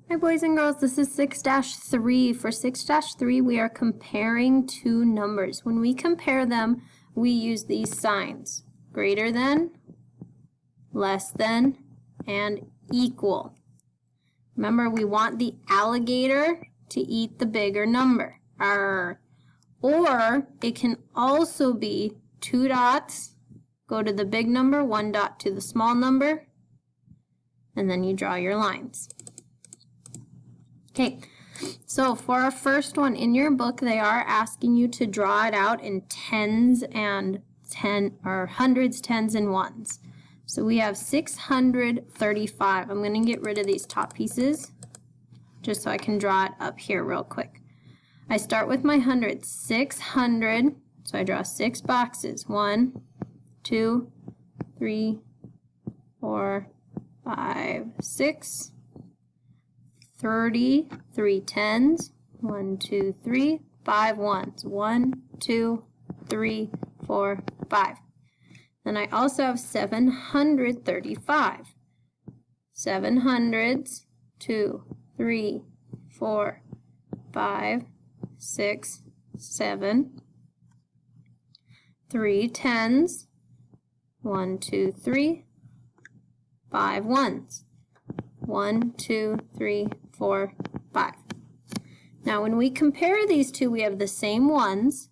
Hi boys and girls, this is 6-3. For 6-3, we are comparing two numbers. When we compare them, we use these signs: greater than, less than, and equal. Remember, we want the alligator to eat the bigger number. Or it can also be two dots, go to the big number, one dot to the small number, and then you draw your lines. Okay, so for our first one in your book, they are asking you to draw it out in hundreds, tens, and ones. So we have 635. I'm going to get rid of these top pieces just so I can draw it up here real quick. I start with my hundreds, 600, so I draw 6 boxes. 1, 2, 3, 4, 5, 6. 30, 3 tens, 1, 2, 3, 5 ones, 1, 2, 3, 4, 5. Then I also have 735. 700s, 2, 3, 4, 5, 6, 7. 3 tens, 1, 2, 3, 5 ones. 1, 2, 3, 4, 5. Now when we compare these two, we have the same ones,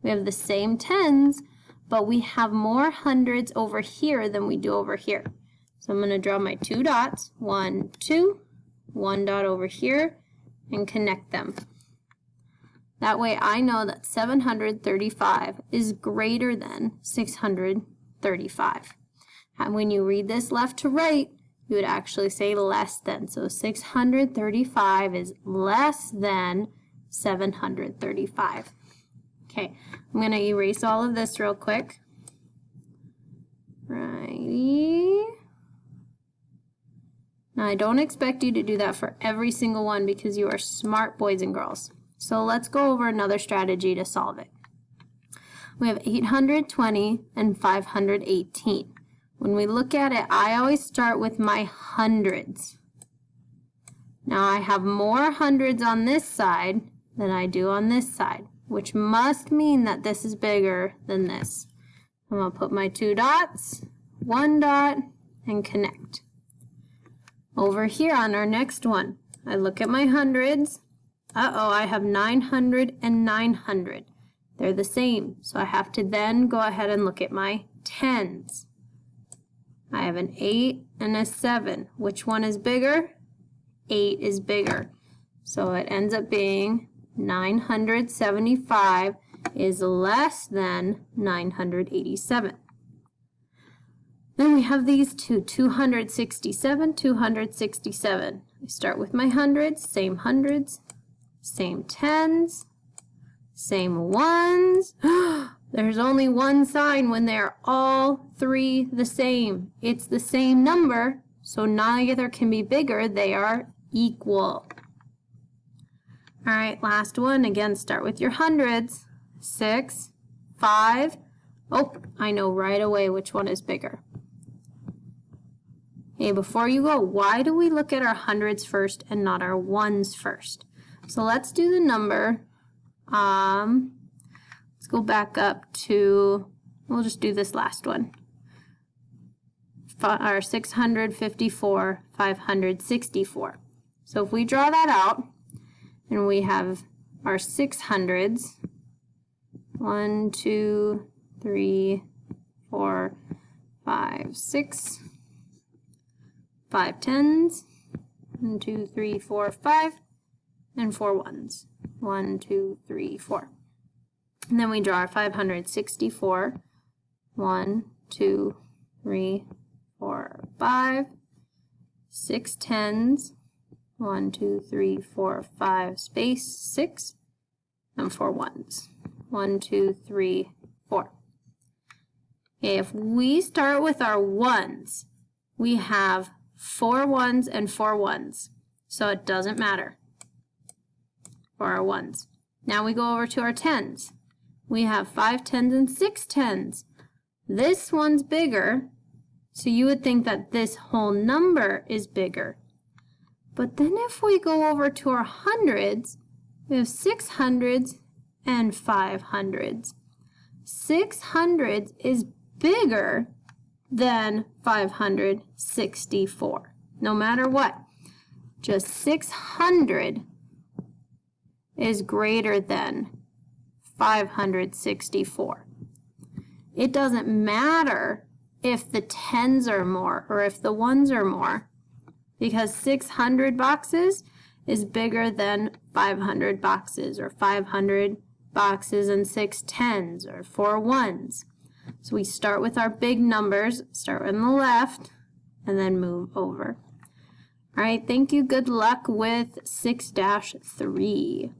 we have the same tens, but we have more hundreds over here than we do over here. So I'm going to draw my 2 dots, 1, 2, 1 dot over here, and connect them. That way I know that 735 is greater than 635. And when you read this left to right, you would actually say less than. So 635 is less than 735. Okay, I'm going to erase all of this real quick. Righty. Now I don't expect you to do that for every single one because you are smart boys and girls. So let's go over another strategy to solve it. We have 820 and 518. When we look at it, I always start with my hundreds. Now I have more hundreds on this side than I do on this side, which must mean that this is bigger than this. I'm going to put my 2 dots, 1 dot, and connect. Over here on our next one, I look at my hundreds. Uh-oh, I have 900 and 900. They're the same, so I have to then go ahead and look at my tens. I have an 8 and a 7. Which one is bigger? 8 is bigger. So it ends up being 975 is less than 987. Then we have these two, 267, 267. I start with my hundreds, same tens, same ones. There's only one sign when they're all three the same. It's the same number, so neither can be bigger. They are equal. All right, last one. Again, start with your hundreds. 6, 5. Oh, I know right away which one is bigger. Okay, before you go, why do we look at our hundreds first and not our ones first? So let's do the number. Let's go back up to, we'll just do this last one. Our 654, 564. So if we draw that out, and we have our 600s, 1, 2, 3, 4, 5, 6, 5 tens, 1, 2, 3, 4, 5, and 4 ones, 1, 2, 3, 4. And then we draw our 564, 1, 2, 3, 4, 5, 6 tens, 1, 2, 3, 4, 5, space, 6, and 4 ones, 1, 2, 3, 4. Okay, if we start with our ones, we have 4 ones and 4 ones, so it doesn't matter for our ones. Now we go over to our tens. We have 5 tens and 6 tens. This one's bigger, so you would think that this whole number is bigger. But then if we go over to our hundreds, we have 600s and 500s. 600s is bigger than 564, no matter what. Just 600 is greater than 564. It doesn't matter if the 10s are more or if the 1s are more, because 600 boxes is bigger than 500 boxes, or 500 boxes and 6 10s, or 4 1s. So we start with our big numbers, start on the left, and then move over. All right, thank you. Good luck with 6-3.